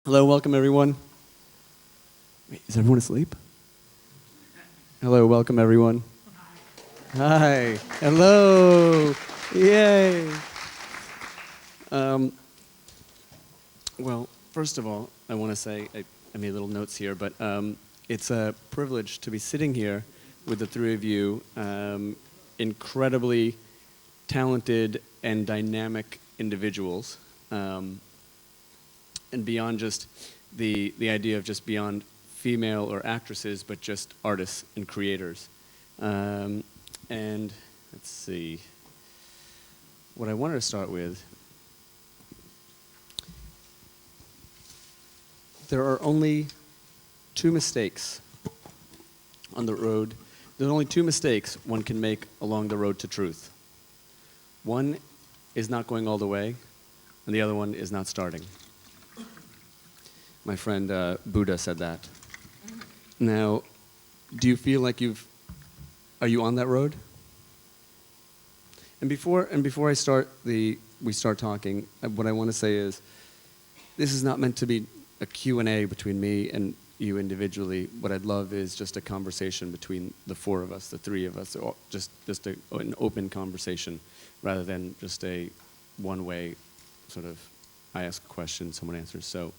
Hello, welcome everyone. Wait, is everyone asleep? Hello, welcome everyone. Hi. Hello. Yay. Well, first of all, I want to say, I made little notes here, but it's a privilege to be sitting here with the three of you, incredibly talented and dynamic individuals. And beyond just the idea of just beyond female or actresses, but just artists and creators. And let's see, what I wanted to start with, there are only two mistakes on the road. There are only two mistakes one can make along the road to truth. One is not going all the way, and the other one is not starting. My friend Buddha said that. Now, do you feel like are you on that road? And before we start talking, what I want to say is, this is not meant to be a Q&A between me and you individually. What I'd love is just a conversation between the four of us, the three of us, or just an open conversation, rather than just a one-way sort of, I ask a question, someone answers. So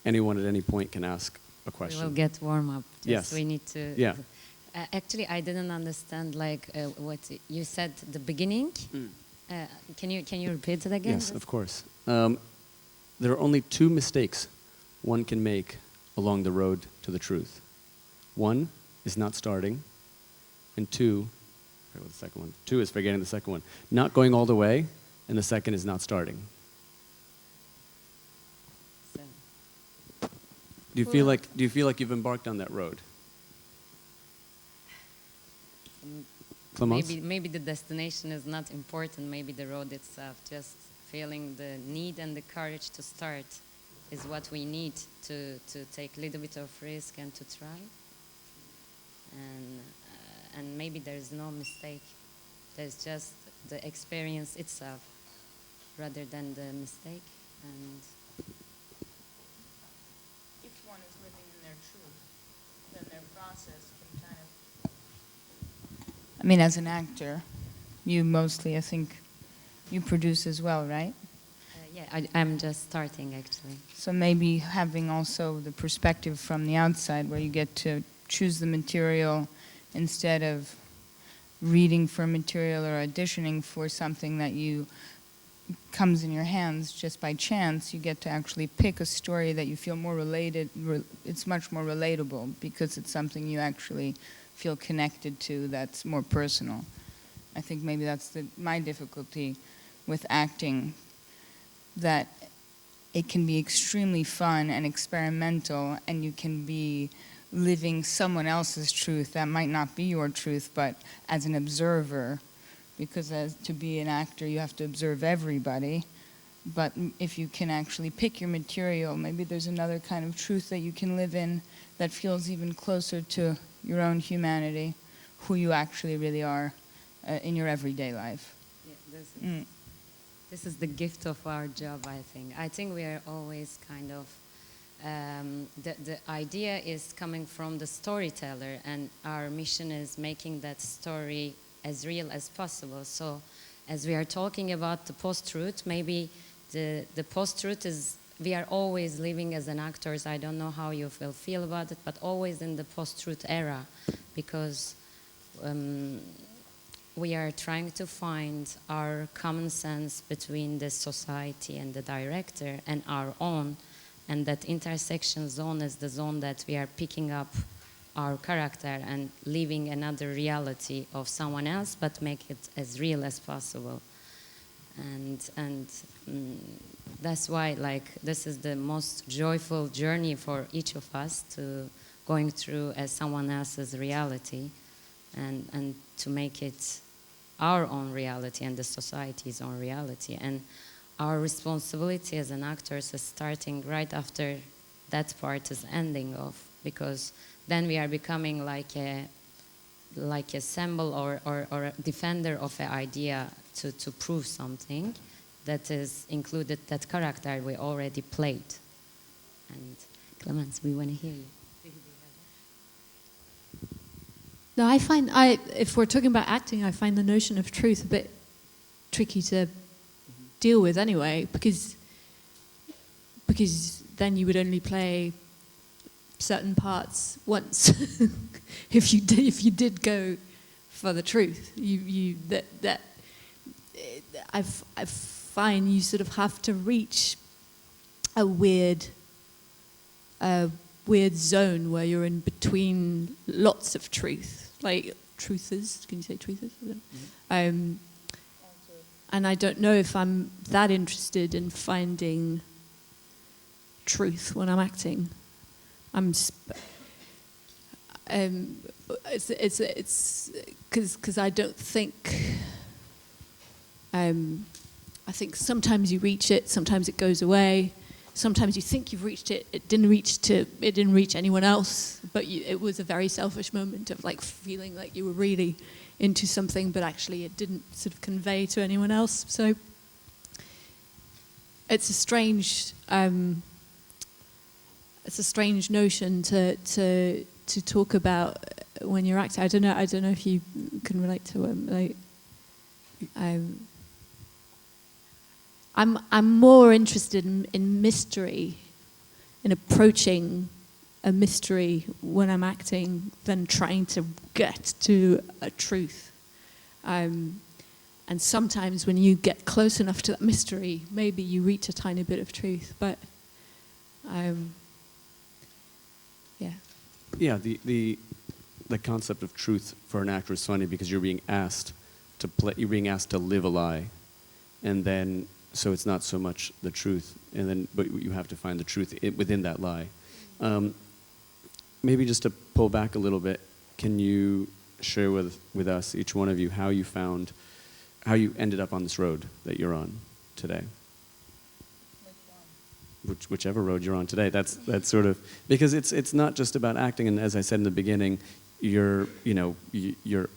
anyone at any point can ask a question. We will get warm up. Yes. We need to. Yeah. Actually, I didn't understand what you said at the beginning. Can you repeat it again? Yes, of course. There are only two mistakes one can make along the road to the truth. One is not starting, and two, I forget what the second one. Two is forgetting the second one. Not going all the way, and the second is not starting. Do you feel like you've embarked on that road? Clémence? Maybe the destination is not important. Maybe the road itself, just feeling the need and the courage to start, is what we need to take a little bit of risk and to try. And maybe there's no mistake. There's just the experience itself, rather than the mistake. And one is living in their truth, then their process can kind of... I mean, as an actor, you mostly, I think, you produce as well, right? Yeah, I'm just starting, actually. So maybe having also the perspective from the outside, where you get to choose the material instead of reading for material or auditioning for something that comes in your hands just by chance. You get to actually pick a story that you feel more related, it's much more relatable because it's something you actually feel connected to that's more personal. I think maybe that's my difficulty with acting, that it can be extremely fun and experimental, and you can be living someone else's truth that might not be your truth, but as an observer. Because to be an actor, you have to observe everybody. But if you can actually pick your material, maybe there's another kind of truth that you can live in that feels even closer to your own humanity, who you actually really are in your everyday life. Yeah, this is the gift of our job, I think. I think we are always kind of, the idea is coming from the storyteller, and our mission is making that story as real as possible. So as we are talking about the post-truth, maybe the post-truth is, we are always living as an actors, I don't know how you will feel about it, but always in the post-truth era, because we are trying to find our common sense between the society and the director and our own, and that intersection zone is the zone that we are picking up our character and living another reality of someone else, but make it as real as possible. And that's why, like, this is the most joyful journey for each of us, to going through as someone else's reality, and to make it our own reality and the society's own reality. And our responsibility as an actors is starting right after that part is ending off, because then we are becoming like a symbol or a defender of an idea to prove something that is included, that character we already played. And Clémence, we want to hear you. No, if we're talking about acting, I find the notion of truth a bit tricky to deal with anyway, because then you would only play certain parts once. if you did go for the truth, I find you sort of have to reach a weird zone where you're in between lots of truth. Like truthers, can you say truthers? And I don't know if I'm that interested in finding truth when I'm acting. It's because I don't think. I think sometimes you reach it, sometimes it goes away. Sometimes you think you've reached it, it didn't reach anyone else, but it was a very selfish moment of like feeling like you were really into something, but actually it didn't sort of convey to anyone else. So it's a strange notion to talk about when you're acting. I don't know if you can relate to I'm more interested in mystery, in approaching a mystery when I'm acting than trying to get to a truth. And sometimes when you get close enough to that mystery, maybe you reach a tiny bit of truth. But yeah. Yeah, the concept of truth for an actor is funny because you're being asked to play, you're being asked to live a lie, and then so it's not so much the truth, and then but you have to find the truth within that lie. Maybe just to pull back a little bit, can you share with us, each one of you, how you ended up on this road that you're on today? Whichever road you're on today. That's sort of, because it's not just about acting, and as I said in the beginning, you're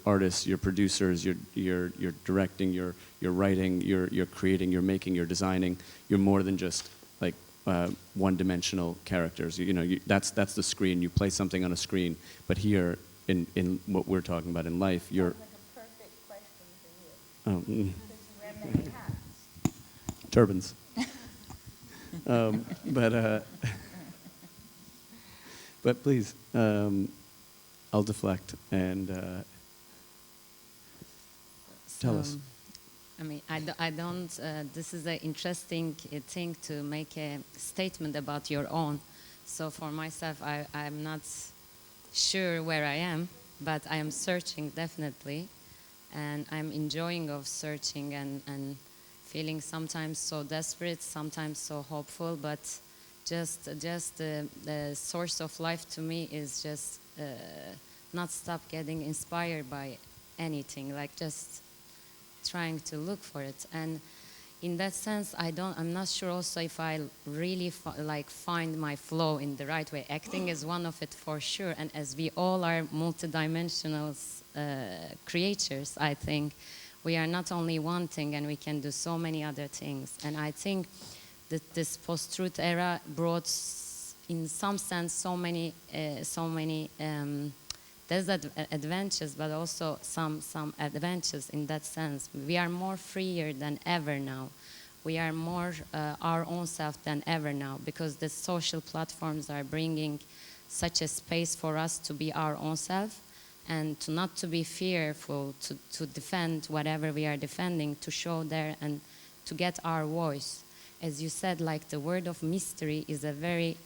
artists, you're producers, you're directing, you're writing, you're creating, you're making, you're designing. You're more than just like one-dimensional characters. That's the screen. You play something on a screen, but here in what we're talking about in life, you're. Like a perfect question for you. Oh. Because you wear many hats. Turbans. But please, I'll deflect and tell us. I mean, I don't. This is an interesting thing to make a statement about your own. So for myself, I'm not sure where I am, but I am searching definitely, and I'm enjoying of searching and feeling sometimes so desperate, sometimes so hopeful, but just the source of life to me is just not stop getting inspired by anything, like just trying to look for it. And in that sense, I'm not sure also if I really find my flow in the right way. Acting is one of it for sure, and as we all are multidimensional creatures, I think we are not only one thing, and we can do so many other things. And I think that this post-truth era brought, in some sense, so many disadvantages, but also some advantages in that sense. We are more freer than ever now. We are more our own self than ever now, because the social platforms are bringing such a space for us to be our own self, and to not to be fearful, to defend whatever we are defending, to show there and to get our voice. As you said, like the word of mystery is a very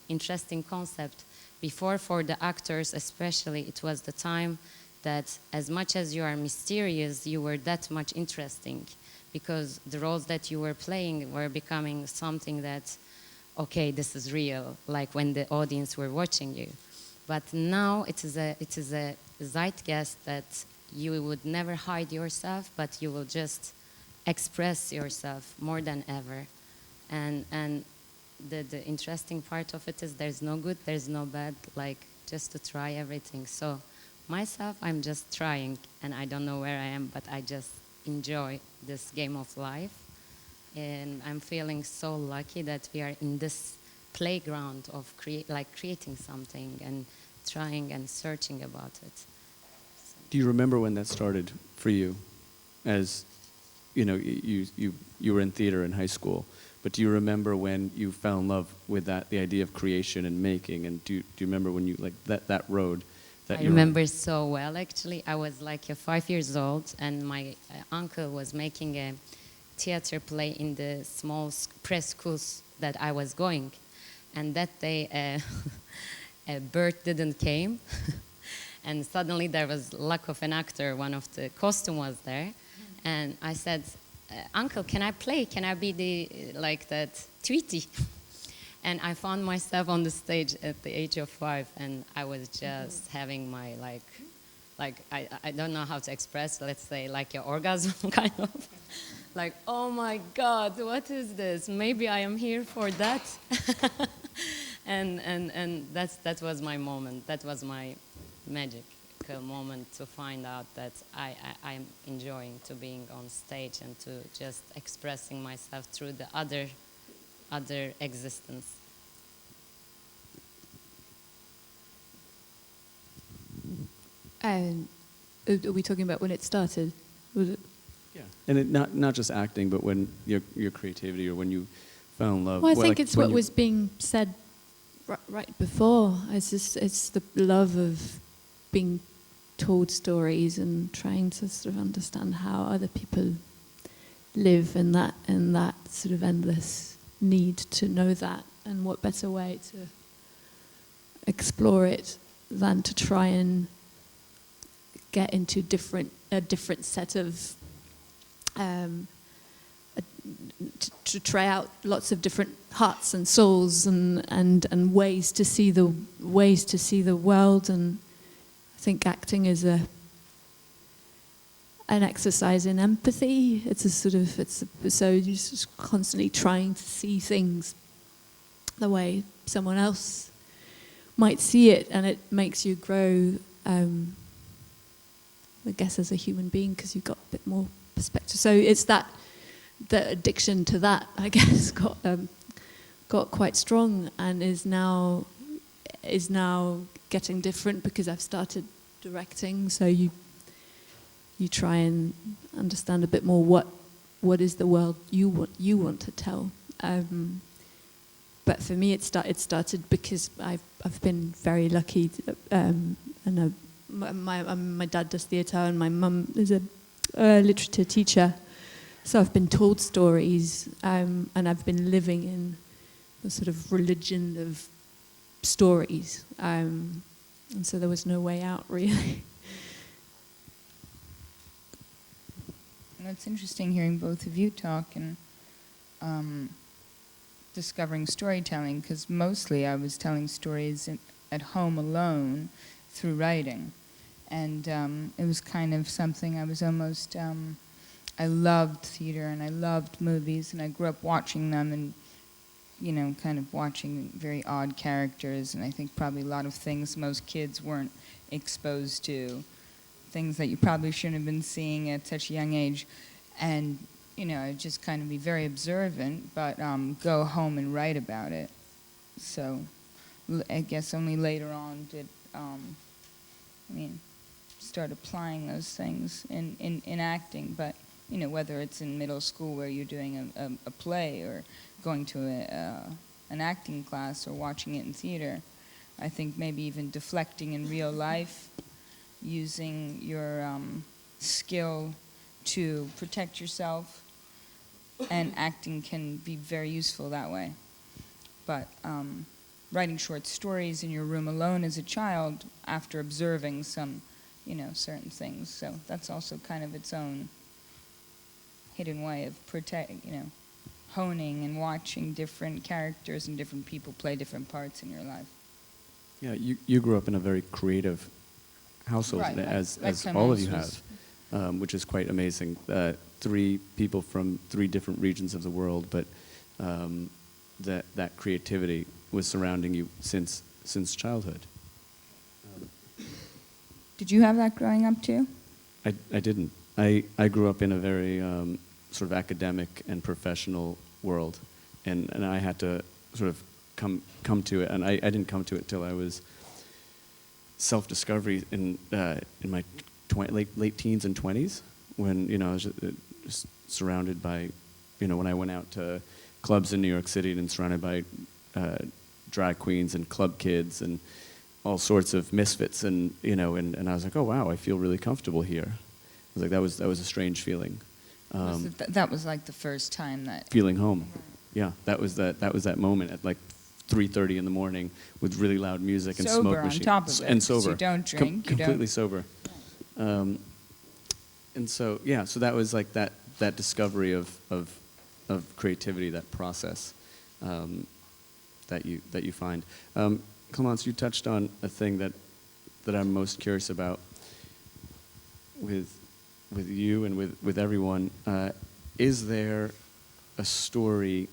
interesting concept. Before, for the actors especially, it was the time that as much as you are mysterious, you were that much interesting, because the roles that you were playing were becoming something that, okay, this is real, like when the audience were watching you. But now it is a zeitgeist that you would never hide yourself, but you will just express yourself more than ever. And the interesting part of it is there's no good, there's no bad, like just to try everything. So myself, I'm just trying, and I don't know where I am, but I just enjoy this game of life. And I'm feeling so lucky that we are in this playground of creating something and trying and searching about it. Do you remember when that started for you? As you know, you were in theater in high school, but do you remember when you fell in love with the idea of creation and making? And do you remember when you that road? I remember so well, actually. I was like 5 years old, and my uncle was making a theater play in the small press schools that I was going. And that day, a bird didn't came. And suddenly there was lack of an actor. One of the costume was there. And I said, Uncle, can I play? Can I be that Tweety? And I found myself on the stage at the age of 5, and I was just having my I don't know how to express, let's say like your orgasm kind of. Like, oh my God, what is this? Maybe I am here for that. and that was my moment. That was my magical moment to find out that I'm enjoying to being on stage and to just expressing myself through the other existence. And are we talking about when it started? Was it? Yeah, and not just acting, but when your creativity or when you fell in love. Well, I think it's what was being said right before. It's the love of being told stories and trying to sort of understand how other people live, and that sort of endless need to know that, and what better way to explore it than to try and get into a different set of to try out lots of different hearts and souls and ways to see the world. And I think acting is an exercise in empathy. So you're just constantly trying to see things the way someone else might see it, and it makes you grow, I guess, as a human being, because you've got a bit more perspective. So it's the addiction to that, I guess, got quite strong, and is now getting different because I've started directing. So you try and understand a bit more what is the world you want to tell. But for me, it started because I've been very lucky, and my dad does theatre, and my mum is a literature teacher. So I've been told stories, and I've been living in the sort of religion of stories, and so there was no way out, really. And it's interesting hearing both of you talk and discovering storytelling, because mostly I was telling stories at home alone through writing. And it was kind of something I was almost, I loved theater and I loved movies, and I grew up watching them and, kind of watching very odd characters, and I think probably a lot of things most kids weren't exposed to, things that you probably shouldn't have been seeing at such a young age. And, I'd just kind of be very observant, but go home and write about it. So I guess only later on did, start applying those things in acting. But, whether it's in middle school where you're doing a play, or going to an acting class, or watching it in theater, I think maybe even deflecting in real life, using your skill to protect yourself, and acting can be very useful that way. But writing short stories in your room alone as a child, after observing some, certain things, so that's also kind of its own hidden way of honing and watching different characters and different people play different parts in your life. Yeah, you grew up in a very creative household, right, as like all of you have, which is quite amazing. 3 people from 3 different regions of the world, but that creativity was surrounding you since childhood. Did you have that growing up too? I didn't. I grew up in a very sort of academic and professional world, and I had to sort of come to it, and I didn't come to it till I was self-discovery in my late teens and 20s, when, you know, I was just surrounded by, you know, when I went out to clubs in New York City and surrounded by drag queens and club kids and all sorts of misfits, and, you know, and I was like, oh wow, I feel really comfortable here. I was like, that was a strange feeling. That was like the first time that... Feeling home. Yeah, that was that moment at like 3:30 in the morning with really loud music and sober smoke machines. on top of it, and sober. so you don't drink. Completely sober. And so, yeah, so that was like that discovery of creativity, that process that you find. Clémence, you touched on a thing that I'm most curious about with you and with everyone. Is there a story,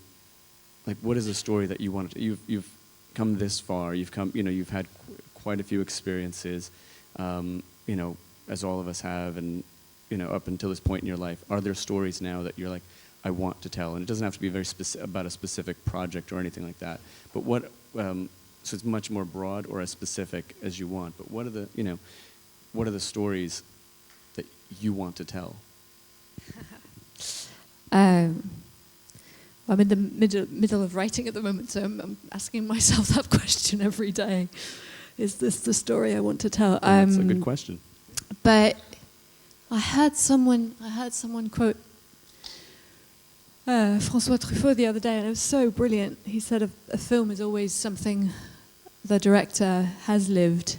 like what is a story that you want to, you've come this far, you've had quite a few experiences, you know, as all of us have, and, you know, up until this point in your life, are there stories now that you're like, I want to tell? And it doesn't have to be very about a specific project or anything like that, but what, so it's much more broad or as specific as you want, but what are the stories that you want to tell? I'm in the middle of writing at the moment, so I'm asking myself that question every day. Is this the story I want to tell? That's a good question. But I heard someone quote François Truffaut the other day, and it was so brilliant. He said a film is always something the director has lived,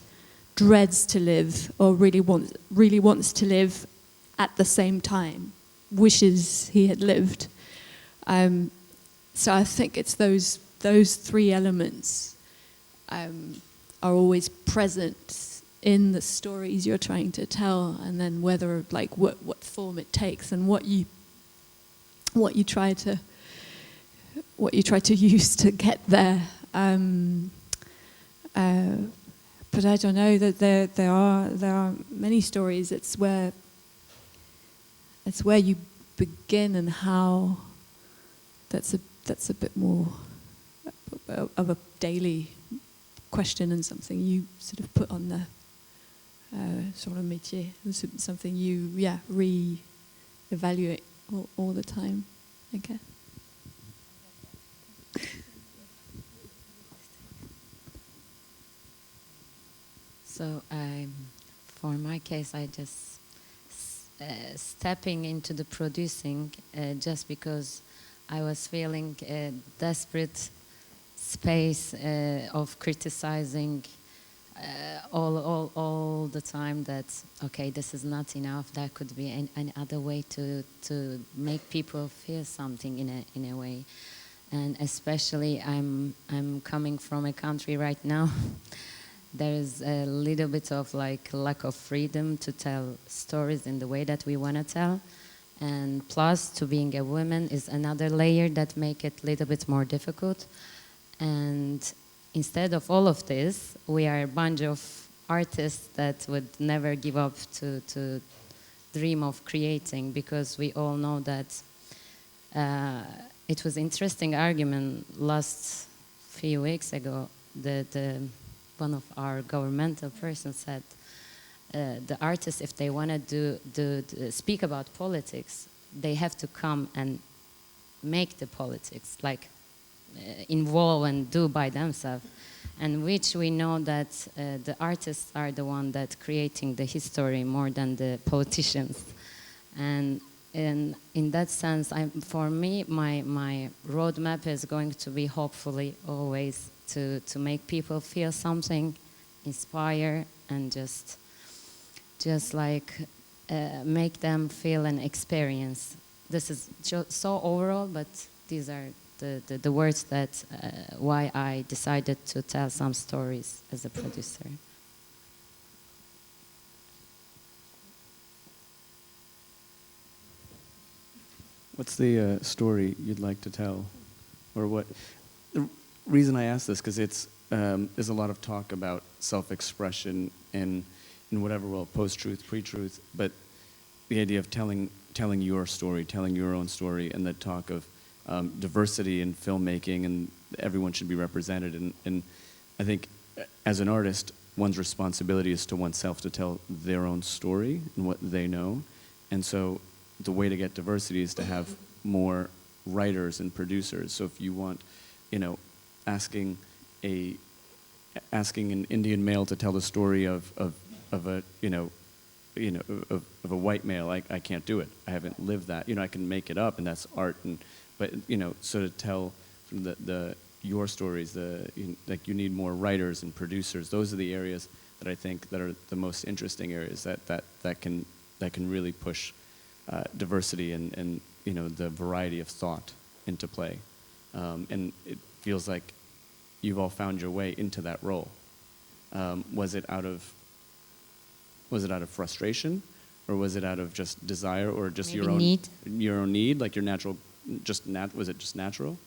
dreads to live, or really wants to live at the same time, wishes he had lived. So I think it's those three elements are always present in the stories you're trying to tell, and then whether, like, what form it takes and what you try to use to get there. But I don't know, that there are many stories. It's where you begin and how. That's a bit more of a daily question, and something you sort of put on the sort of métier, something you re-evaluate all the time, I guess. So for my case, I just stepping into the producing just because I was feeling a desperate space of criticizing all the time that, okay, this is not enough, there could be any other way to make people feel something in a way. And especially I'm coming from a country right now there is a little bit of like lack of freedom to tell stories in the way that we want to tell. And plus, to being a woman is another layer that make it a little bit more difficult. And instead of all of this, we are a bunch of artists that would never give up to dream of creating, because we all know that it was interesting argument last few weeks ago that one of our governmental persons said the artists, if they want to speak about politics, they have to come and make the politics, like involve and do by themselves, and which we know that the artists are the one that creating the history more than the politicians. And in that sense, for me, my roadmap is going to be hopefully always to make people feel something, inspire, and just like make them feel an experience. This is so overall, but these are the words that why I decided to tell some stories as a producer. What's the story you'd like to tell, or what? The reason I ask this, because it's there's a lot of talk about self-expression in whatever world, post-truth, pre-truth, but the idea of telling your story, telling your own story, and the talk of diversity in filmmaking, and everyone should be represented. And I think as an artist, one's responsibility is to oneself to tell their own story and what they know. And so the way to get diversity is to have more writers and producers. So if you want, you know, asking an Indian male to tell the story of a, of a white male, I can't do it. I haven't lived that. You know, I can make it up, and that's art. But you know, so to tell your stories, like you need more writers and producers. Those are the areas that I think that are the most interesting areas that can really push diversity and you know, the variety of thought into play. And it feels like you've all found your way into that role. Was it out of frustration, or was it out of just desire, or just Maybe your own need, like your natural, was it just natural?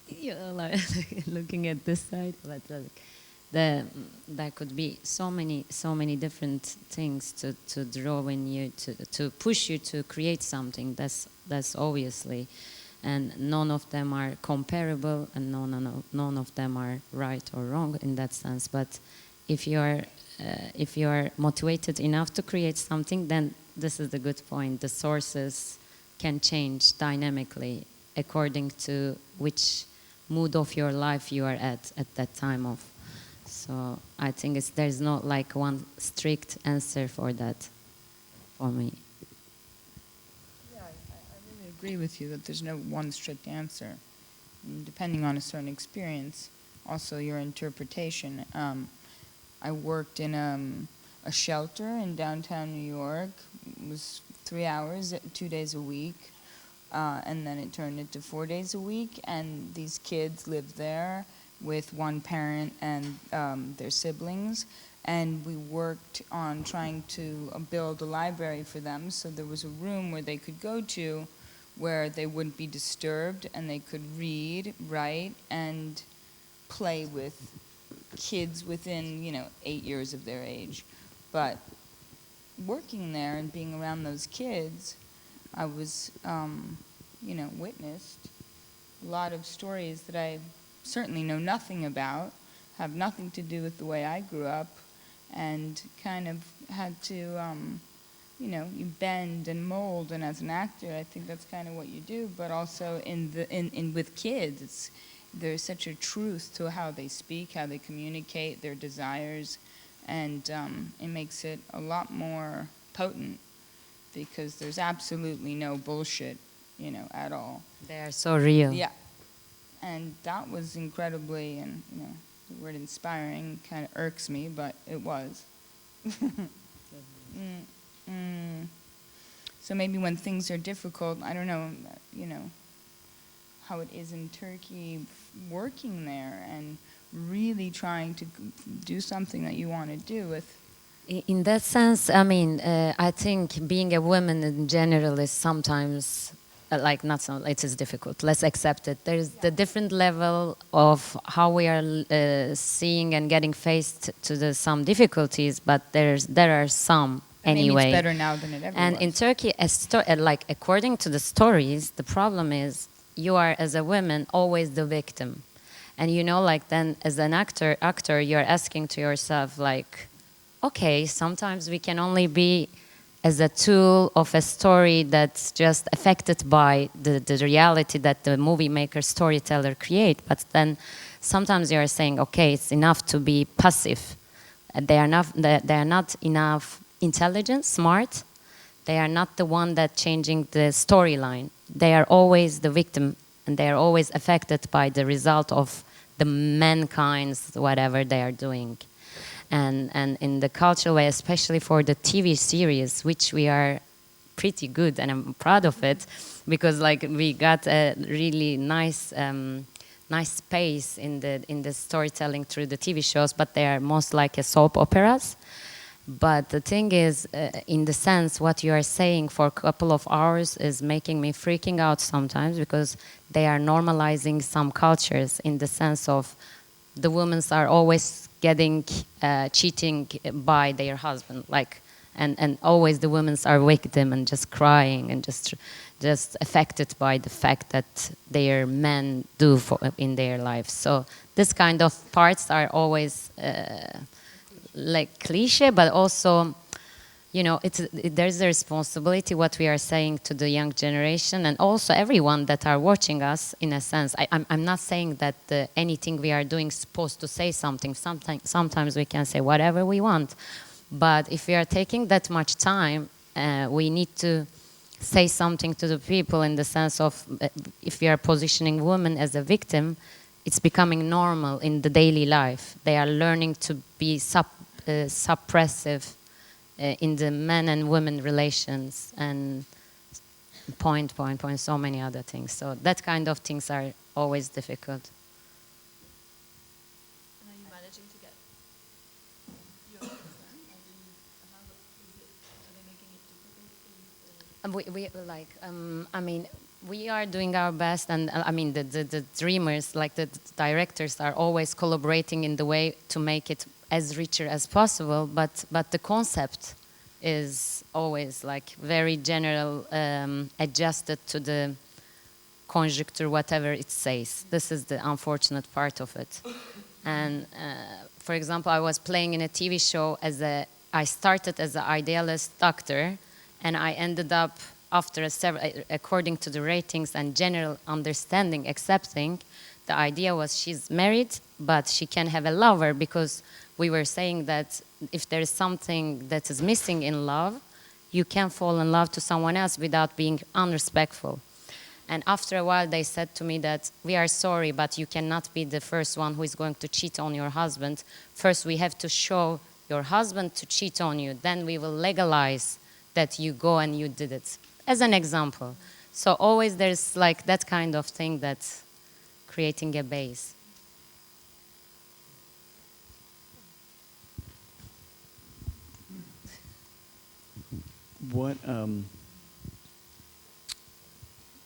Yeah, like, looking at this side, there could be so many different things to draw in you, to push you to create something. That's obviously, and none of them are comparable, and none of them are right or wrong in that sense. But if you are motivated enough to create something, then this is the good point. The sources can change dynamically according to which mood of your life you are at that time of. So I think there's not like one strict answer for that, for me. Yeah, I really agree with you that there's no one strict answer. And depending on a certain experience, also your interpretation. I worked in a shelter in downtown New York. It was 3 hours, 2 days a week. And then it turned into 4 days a week, and these kids lived there with one parent and their siblings, and we worked on trying to build a library for them, so there was a room where they could go to where they wouldn't be disturbed, and they could read, write, and play with kids within, 8 years of their age. But working there and being around those kids, I was, witnessed a lot of stories that I certainly know nothing about, have nothing to do with the way I grew up, and kind of had to, you bend and mold. And as an actor, I think that's kind of what you do. But also with kids, there's such a truth to how they speak, how they communicate, their desires, and it makes it a lot more potent, because there's absolutely no bullshit, at all. They are so real. Yeah. And that was incredibly, and the word inspiring kind of irks me, but it was. So maybe when things are difficult, I don't know, how it is in Turkey, working there and really trying to do something that you want to do with. In that sense, I mean, I think being a woman in general is sometimes, it is difficult. Let's accept it. There's the different level of how we are seeing and getting faced to some difficulties, but there are some anyway. Maybe it's better now than it ever and was. in Turkey, according to the stories, the problem is you are, as a woman, always the victim. And then as an actor, you're asking to yourself, okay, sometimes we can only be as a tool of a story that's just affected by the reality that the movie maker, storyteller create. But then sometimes you are saying, okay, it's enough to be passive. They are not enough intelligent, smart. They are not the one that changing the storyline. They are always the victim, and they are always affected by the result of the mankind's whatever they are doing. And in the cultural way, especially for the TV series, which we are pretty good, and I'm proud of it, because we got a really nice space in the storytelling through the TV shows, but they are most like a soap operas. But the thing is, in the sense, what you are saying for a couple of hours is making me freaking out sometimes, because they are normalizing some cultures in the sense of the women are always getting cheating by their husband, and always the women are victim and just crying and just just affected by the fact that their men do in their lives. So this kind of parts are always like cliche, but also, you know, there's a responsibility what we are saying to the young generation, and also everyone that are watching us. In a sense, I'm not saying that anything we are doing is supposed to say something. Sometimes we can say whatever we want, but if we are taking that much time, we need to say something to the people in the sense of if we are positioning women as a victim, it's becoming normal in the daily life. They are learning to be suppressive in the men and women relations, and so many other things. So that kind of things are always difficult. And are you managing to get your consent? Are they making it difficult for you? I mean, we are doing our best, and I mean, the dreamers, like the directors, are always collaborating in the way to make it as richer as possible. But the concept is always like very general, adjusted to the conjuncture, whatever it says. This is the unfortunate part of it. And for example, I was playing in a TV show I started as an idealist doctor, and I ended up, after according to the ratings and general understanding, accepting, the idea was she's married, but she can have a lover, because we were saying that if there is something that is missing in love, you can fall in love to someone else without being unrespectful. And after a while, they said to me that we are sorry, but you cannot be the first one who is going to cheat on your husband. First, we have to show your husband to cheat on you. Then we will legalize that you go and you did it, as an example. So always there's like that kind of thing that's creating a base. What,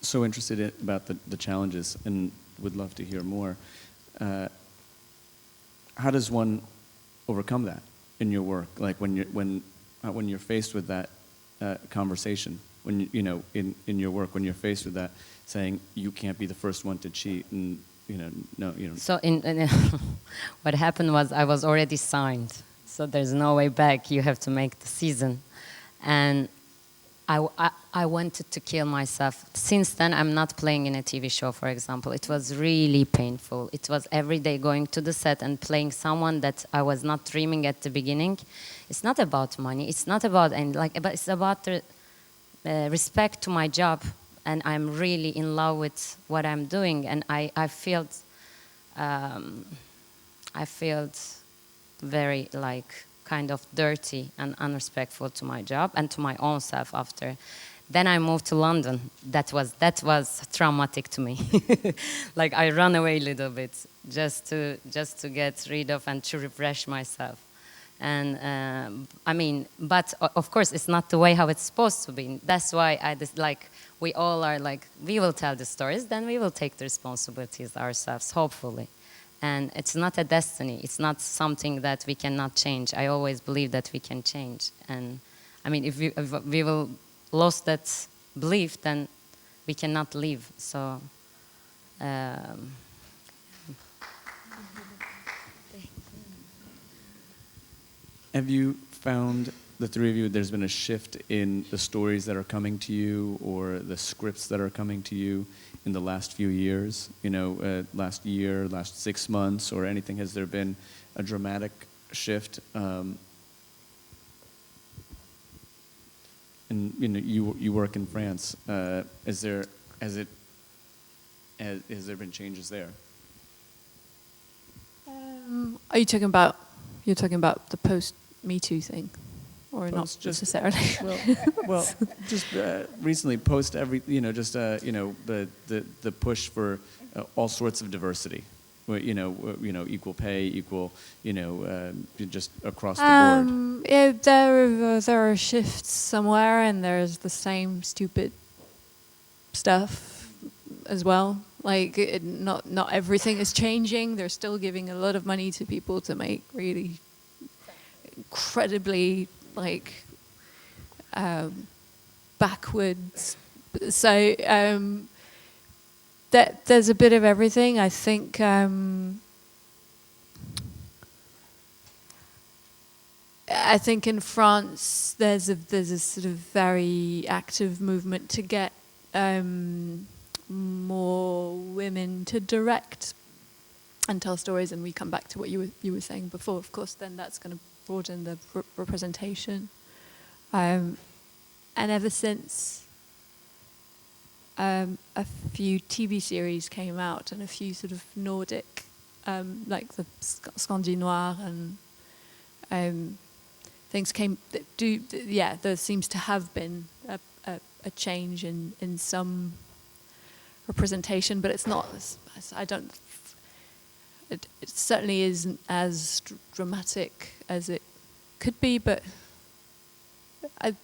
so interested about the challenges, and would love to hear more. How does one overcome that in your work? Like when you're faced with that conversation, when you know in your work, when you're faced with that, saying you can't be the first one to cheat, and no. So what happened was I was already signed, so there's no way back. You have to make the season, and I wanted to kill myself. Since then, I'm not playing in a TV show, for example. It was really painful. It was every day going to the set and playing someone that I was not dreaming at the beginning. It's not about money. It's not about, but it's about the respect to my job. And I'm really in love with what I'm doing. And I felt very kind of dirty and unrespectful to my job and to my own self after. Then I moved to London. That was traumatic to me. Like I ran away a little bit just to get rid of and to refresh myself. And I mean, but of course it's not the way how it's supposed to be. That's why we all are like, we will tell the stories, then we will take the responsibilities ourselves, hopefully. And it's not a destiny. It's not something that we cannot change. I always believe that we can change. And I mean, if we will lose that belief, then we cannot live. So. Have you found, the three of you, there's been a shift in the stories that are coming to you or the scripts that are coming to you in the last few years, last year, last 6 months, or anything? Has there been a dramatic shift? And you work in France. Has there been changes there? Are you talking about? You're talking about the post-Me Too thing, or not necessarily? Well, just recently, post every, the push for all sorts of diversity, equal pay, equal, just across the board. Yeah, there are shifts somewhere, and there's the same stupid stuff as well. Like not everything is changing. They're still giving a lot of money to people to make really incredibly backwards So there's a bit of everything. I think in France there's a sort of very active movement to get more women to direct and tell stories, and we come back to what you were saying before. Of course, then that's going to broaden the representation. And ever since a few TV series came out and a few sort of Nordic, like the Scandinois and things came, there seems to have been a change in some representation, but it's not, it certainly isn't as dramatic as it could be, but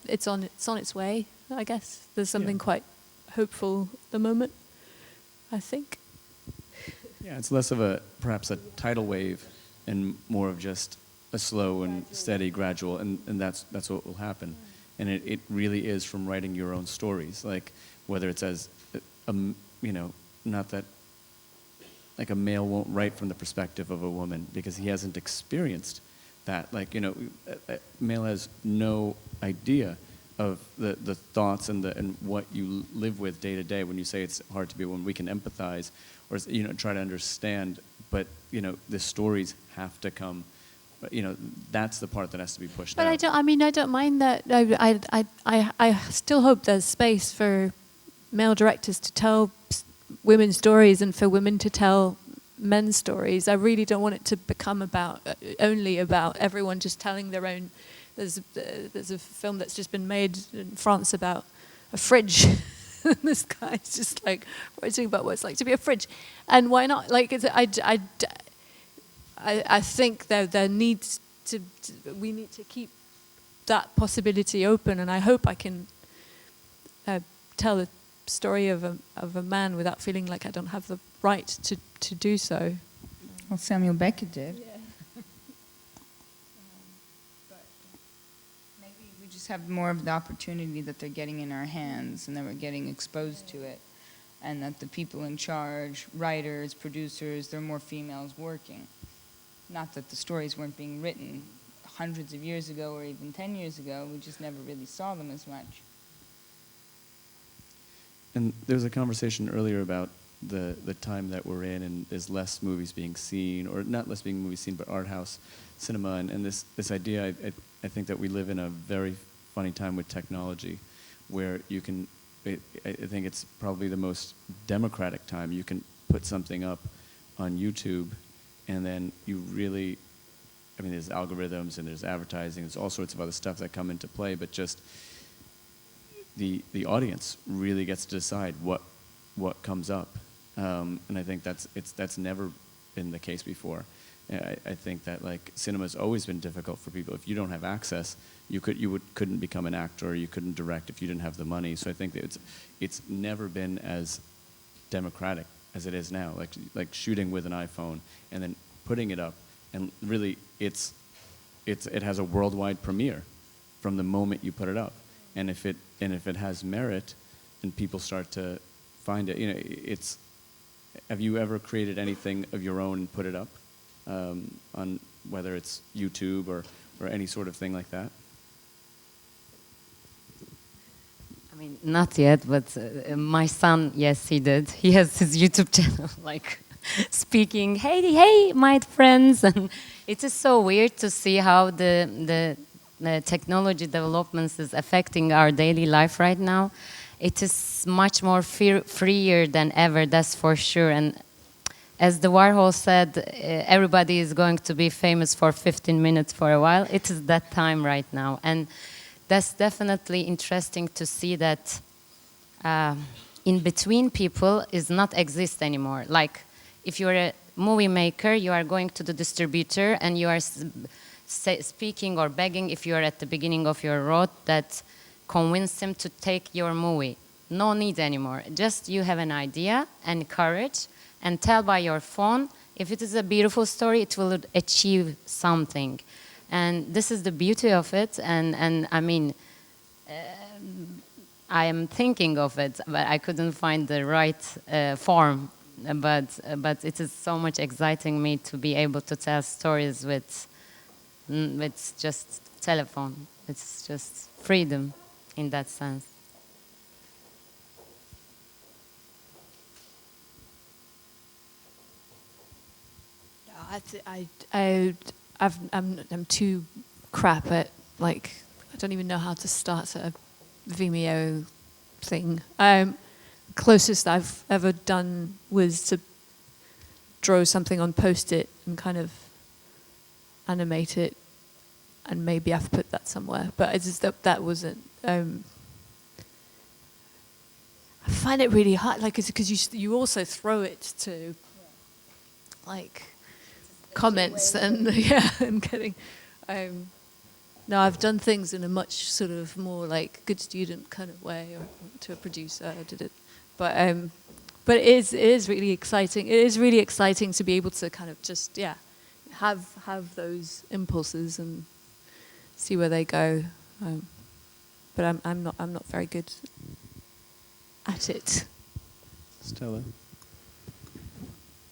it's on its way, I guess. There's something quite hopeful at the moment, I think. Yeah, it's less of perhaps a tidal wave and more of just a slow and steady, gradual, and that's what will happen. And it really is from writing your own stories, like whether it's as, not that, like a male won't write from the perspective of a woman because he hasn't experienced that. Like, a male has no idea of the thoughts and what you live with day to day. When you say it's hard to be a woman, we can empathize or, try to understand, but, the stories have to come. But, that's the part that has to be pushed out. But I don't mind that. I still hope there's space for male directors to tell women's stories and for women to tell men's stories. I really don't want it to become only about everyone just telling their own. There's a film that's just been made in France about a fridge. This guy's just like writing about what it's like to be a fridge, and why not? Like, I think there needs to we need to keep that possibility open, and I hope I can tell a story of a man without feeling like I don't have the right to do so. Well, Samuel Beckett did. Yeah. But maybe we just have more of the opportunity that they're getting in our hands, and that we're getting exposed to it, and that the people in charge, writers, producers, there are more females working. Not that the stories weren't being written hundreds of years ago or even 10 years ago, we just never really saw them as much. And there was a conversation earlier about the time that we're in, and there's less movies being seen, or not less being movies seen, but art house cinema, and this idea, I think that we live in a very funny time with technology, where you can, I think it's probably the most democratic time. You can put something up on YouTube, and then you really, there's algorithms and there's advertising, there's all sorts of other stuff that come into play, but just the audience really gets to decide what comes up, and I think that's never been the case before. I think that, like, cinema's always been difficult for people. If you don't have access, you couldn't become an actor, or you couldn't direct if you didn't have the money. So I think that it's never been as democratic as it is now. Like shooting with an iPhone and then putting it up, and really it has a worldwide premiere from the moment you put it up. And if it has merit, and people start to find it, have you ever created anything of your own and put it up on whether it's YouTube or any sort of thing like that? Not yet, but my son, yes, he did. He has his YouTube channel, like speaking, hey, my friends, and it is so weird to see how the technology developments is affecting our daily life right now. It is much more freer than ever, that's for sure. And as the Warhol said, everybody is going to be famous for 15 minutes for a while. It is that time right now. And that's definitely interesting to see that in between people is not exist anymore. Like, if you're a movie maker, you are going to the distributor and you are speaking or begging, if you're at the beginning of your road, that convince him to take your movie. No need anymore. Just you have an idea and courage and tell by your phone. If it is a beautiful story, it will achieve something. And this is the beauty of it. And I am thinking of it, but I couldn't find the right form. But it is so much exciting me to be able to tell stories with just telephone. It's just freedom in that sense. I'm too crap at, like, I don't even know how to start a Vimeo thing. Closest I've ever done was to draw something on Post-it and kind of animate it, and maybe I've put that somewhere. But it's just that wasn't. I find it really hard, like, it's because you also throw it to, like, comments and yeah, I'm kidding. No, I've done things in a much sort of more like good student kind of way, or to a producer. I did it, but it is really exciting. It is really exciting to be able to kind of just have those impulses and see where they go. But I'm not very good at it. Stella?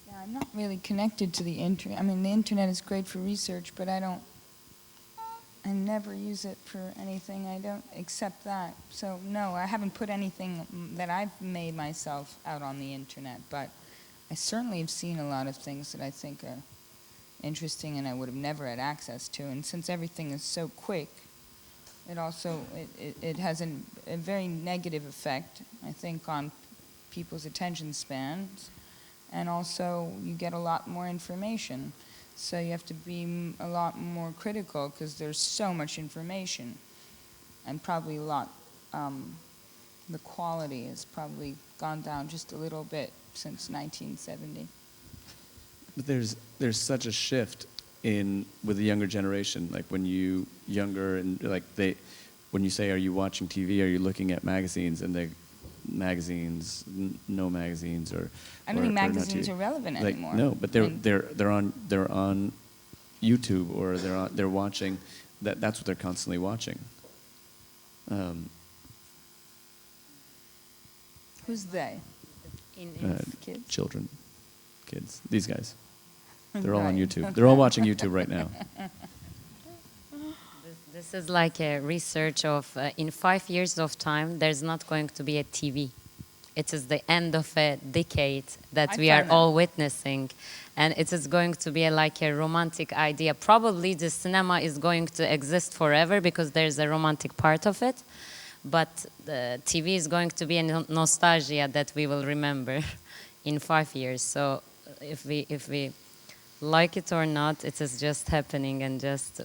Yeah, I'm not really connected to the internet. I mean, the internet is great for research, but I never use it for anything. I don't accept that. So no, I haven't put anything that I've made myself out on the internet, but I certainly have seen a lot of things that I think are interesting and I would have never had access to. And since everything is so quick, it also it has a very negative effect, I think, on people's attention spans, and also you get a lot more information. So you have to be a lot more critical because there's so much information, and probably the quality has probably gone down just a little bit since 1970. But there's such a shift with the younger generation. Like when you younger and like when you say, "Are you watching TV? Are you looking at magazines?" and they magazines, no magazines, or I don't think magazines are relevant like, anymore. no, but they're on YouTube, or they're watching that's what they're constantly watching. Who's they? Kids. Children, kids, these guys. They're all on Right. YouTube. They're all watching YouTube right now. This is like a research of, in 5 years of time, there's not going to be a TV. It is the end of a decade that we are all witnessing. And it is going to be like a romantic idea. Probably the cinema is going to exist forever because there's a romantic part of it. But the TV is going to be a nostalgia that we will remember in 5 years. So if we like it or not, it is just happening, and just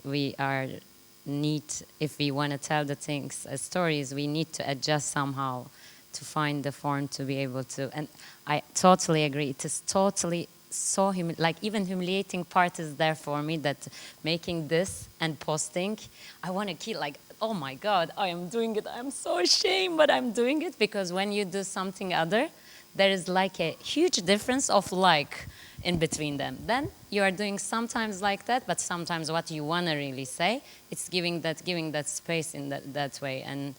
if we want to tell the things as stories, we need to adjust somehow to find the form to be able to. And I totally agree. It is totally so like even humiliating part is there for me, that making this and posting, I want to kill, like, oh my God, I am doing it. I'm so ashamed, but I'm doing it, because when you do something other, there is like a huge difference of like in between them. Then you are doing sometimes like that, but sometimes what you want to really say, it's giving that space in that way. And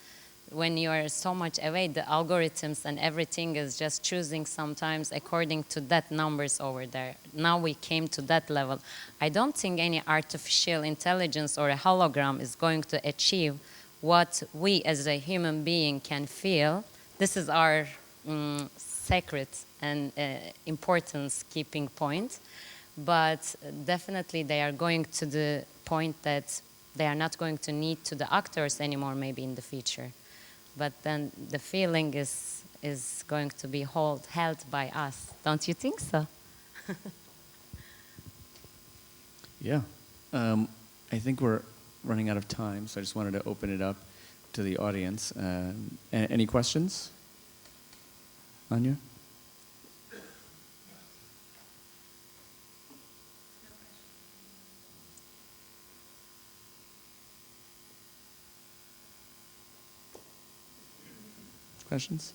when you are so much away, the algorithms and everything is just choosing sometimes according to that numbers over there. Now we came to that level. I don't think any artificial intelligence or a hologram is going to achieve what we as a human being can feel. This is our sacred and importance keeping point. But definitely they are going to the point that they are not going to need to the actors anymore maybe in the future. But then the feeling is going to be held by us. Don't you think so? Yeah. I think we're running out of time, so I just wanted to open it up to the audience. Any questions? Anya? Questions?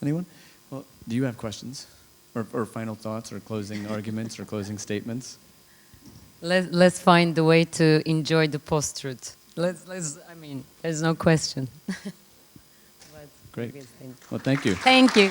Anyone? Well, do you have questions? Or final thoughts, or closing arguments, or closing statements? Let's find the way to enjoy the post-truth. I mean, there's no question. Great. Previous thing. Well, thank you. Thank you.